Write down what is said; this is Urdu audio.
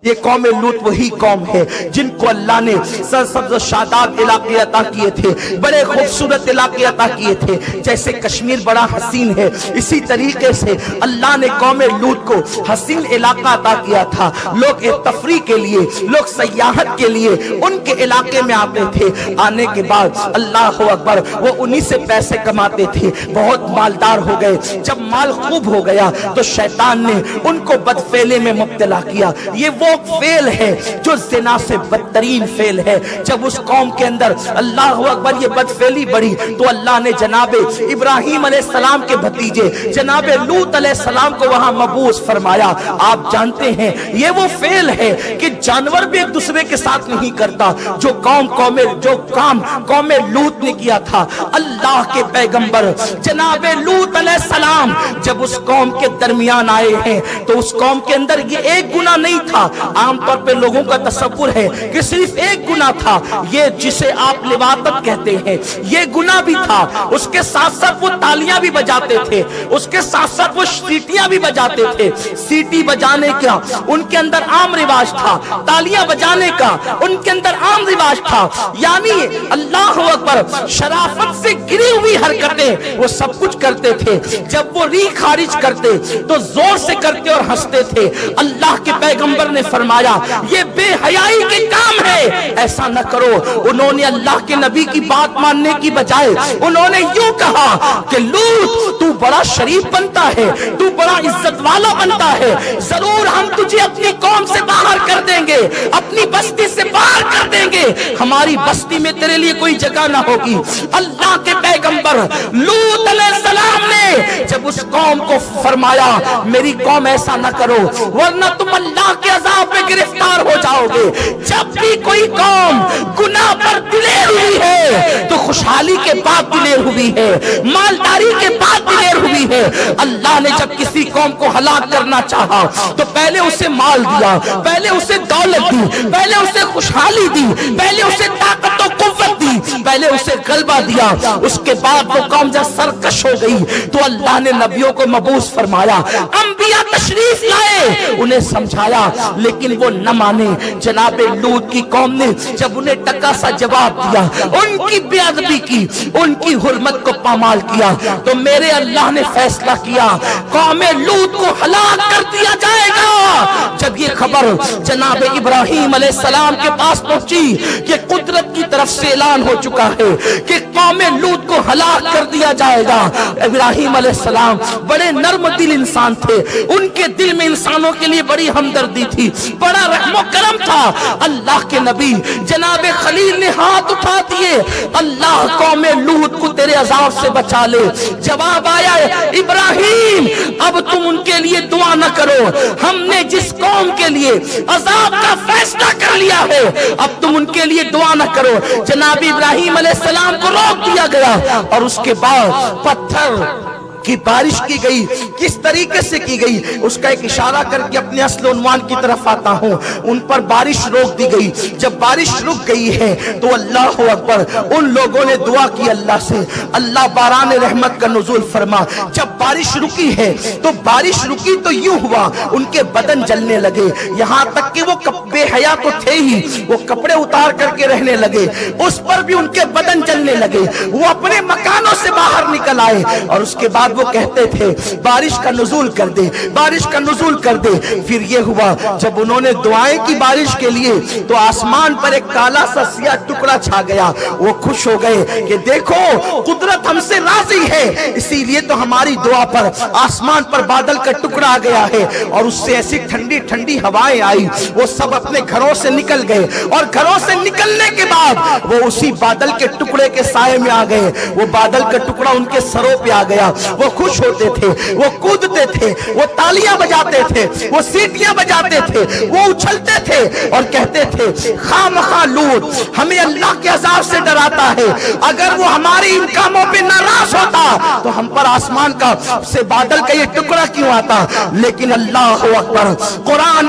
یہ قوم لوط وہی قوم ہے جن کو اللہ نے سرسبز و شاداب علاقے عطا کیے تھے، بڑے خوبصورت علاقے عطا کیے تھے۔ جیسے کشمیر بڑا حسین ہے، اسی طریقے سے اللہ نے قوم لوط کو حسین علاقہ عطا کیا تھا۔ لوگ تفریح کے لیے، لوگ سیاحت کے لیے ان کے علاقے میں آتے تھے۔ آنے کے بعد اللہ اکبر وہ انہی سے پیسے کماتے تھے، بہت مالدار ہو گئے۔ جب مال خوب ہو گیا تو شیطان نے ان کو بدفعلی میں مبتلا کیا۔ یہ وہ فعل ہے جو زنا سے بدترین فعل ہے۔ جب اس قوم کے اندر اللہ اکبر یہ بدفعلی بڑھی تو اللہ نے جناب ابراہیم علیہ السلام کے بھتیجے جناب لوط علیہ السلام کو وہاں مبعوث فرمایا۔ آپ جانتے ہیں یہ وہ فعل ہے کہ جانور بھی ایک دوسرے کے ساتھ نہیں کرتا، جو کام قوم لوط نے کیا تھا۔ اللہ کے پیغمبر جناب لوط علیہ السلام جب اس قوم کے درمیان آئے ہیں تو اس قوم کے اندر یہ ایک گناہ نہیں تھا۔ عام طور پہ لوگوں کا تصور ہے کہ صرف ایک گناہ تھا، یہ جسے آپ لواطت کہتے ہیں، یہ گناہ بھی تھا۔ اس کے ساتھ ساتھ وہ تالیاں بھی بجاتے تھے، اس کے ساتھ ساتھ وہ سیٹیاں بھی بجاتے تھے۔ سیٹی بجانے کا ان کے اندر عام رواج تھا، تالیاں بجانے کا ان کے اندر عام رواج تھا۔ یعنی اللہ اکبر شرافت سے گری ہوئی حرکتیں وہ سب کچھ کرتے تھے۔ جب وہ ری خارج کرتے تو زور سے کرتے اور ہنستے تھے۔ اللہ کے پیغمبر نے فرمایا یہ بے حیائی کے کام ہے، ایسا نہ کرو۔ انہوں نے اللہ کے نبی کی بات ماننے کی بجائے انہوں نے یوں کہا کہ لوط تو بڑا شریف بنتا ہے، تو بڑا عزت والا بنتا ہے، ضرور ہم تجھے اپنی قوم سے باہر کر دیں گے، اپنی بستی سے باہر کر دیں گے، ہماری بستی میں تیرے لیے کوئی جگہ نہ ہوگی۔ اللہ کے پیغمبر لوط علیہ السلام نے جب اس قوم کو فرمایا میری قوم ایسا نہ کرو ورنہ تم اللہ کے عذاب میں گرفتار ہو جاؤ گے۔ جب بھی کوئی قوم گناہ پر دلیر ہوئی ہے تو خوشحالی کے بعد دلیر ہوئی ہے، مالداری کے بعد دلیر ہوئی ہے۔ اللہ نے جب کسی قوم کو ہلاک کرنا چاہا تو پہلے اسے مال دیا، پہلے اسے دولت دی، پہلے اسے خوشحالی دی، پہلے اسے طاقت و قوت دی، پہلے اسے غلبہ دیا۔ اس کے بعد وہ قوم جب سرکش ہو گئی تو اللہ نے نبیوں کو مبعوث فرمایا، انبیاء تشریف لائے، انہیں سمجھایا لیکن وہ نہ مانے۔ جناب لوط کی قوم نے جب انہیں ٹکا سا جواب دیا، ان کی بے ادبی کی، ان کی حرمت کو پامال کیا تو میرے اللہ نے فیصلہ کیا قوم لوط کو ہلاک کر دیا جائے گا۔ جب یہ خبر جناب ابراہیم علیہ السلام کے پاس پہنچی کہ قدرت کی طرف سے اعلان ہو چکا ہے کہ قوم لوط کو ہلاک کر دیا جائے گا، ابراہیم علیہ السلام بڑے نرم دل انسان تھے، ان کے دل میں انسانوں کے لیے بڑی ہمدردی تھی، بڑا رحم و کرم تھا۔ اللہ کے نبی جناب خلیل نے ہاتھ اٹھا دیے، اللہ قوم لوط کو تیرے عذاب سے بچا لے۔ جواب آیا ابراہیم اب تم ان کے لیے دعا نہ کرو، ہم نے جس قوم کے لیے عذاب کا فیصلہ کر لیا ہے اب تم ان کے لیے دعا نہ کرو۔ جناب ابراہیم علیہ السلام کو روک دیا گیا اور اس کے بعد پتھر کی بارش کی گئی۔ کس طریقے سے کی گئی اس کا ایک اشارہ کر کے اپنے اصل عنوان کی طرف آتا ہوں۔ ان پر بارش روک دی گئی۔ جب بارش رک گئی ہے تو اللہ اکبر ان لوگوں نے دعا کی اللہ سے، اللہ باران رحمت کا نزول فرما۔ جب بارش رکی ہے تو بارش رکی تو یوں ہوا ان کے بدن جلنے لگے، یہاں تک کہ وہ بے حیا تو تھے ہی، وہ کپڑے اتار کر کے رہنے لگے، اس پر بھی ان کے بدن جلنے لگے۔ وہ اپنے مکانوں سے باہر نکل آئے اور اس کے بعد وہ کہتے تھے بارش کا نزول کر دے، بارش کا نزول کر دے۔ پھر یہ ہوا جب انہوں نے دعائیں کی بارش کے لیے تو آسمان پر ایک کالا سا سیاہ ٹکڑا چھا گیا۔ وہ خوش ہو گئے کہ دیکھو قدرت ہم سے راضی ہے، اسی لیے تو ہماری دعا پر آسمان پر بادل کا ٹکڑا آ گیا ہے اور اس سے ایسی ٹھنڈی ٹھنڈی ہوائیں آئی۔ وہ سب اپنے گھروں سے نکل گئے اور گھروں سے نکلنے کے بعد وہ اسی بادل کے ٹکڑے کے سائے میں آ گئے۔ وہ بادل کا ٹکڑا ان کے سروں پہ آ گیا۔ وہ خوش ہوتے تھے، وہ کودتے تھے، وہ تالیاں بجاتے تھے، وہ سیٹیاں بجاتے تھے، وہ اچھلتے تھے اور کہتے تھے خامخواہ لوط ہمیں اللہ کے عذاب سے ڈراتا ہے، اگر وہ ہماری ان کاموں پہ ناراض ہوتا تو ہم پر آسمان کا سے بادل کا یہ ٹکڑا کیوں آتا۔ لیکن اللہ اکبر قرآن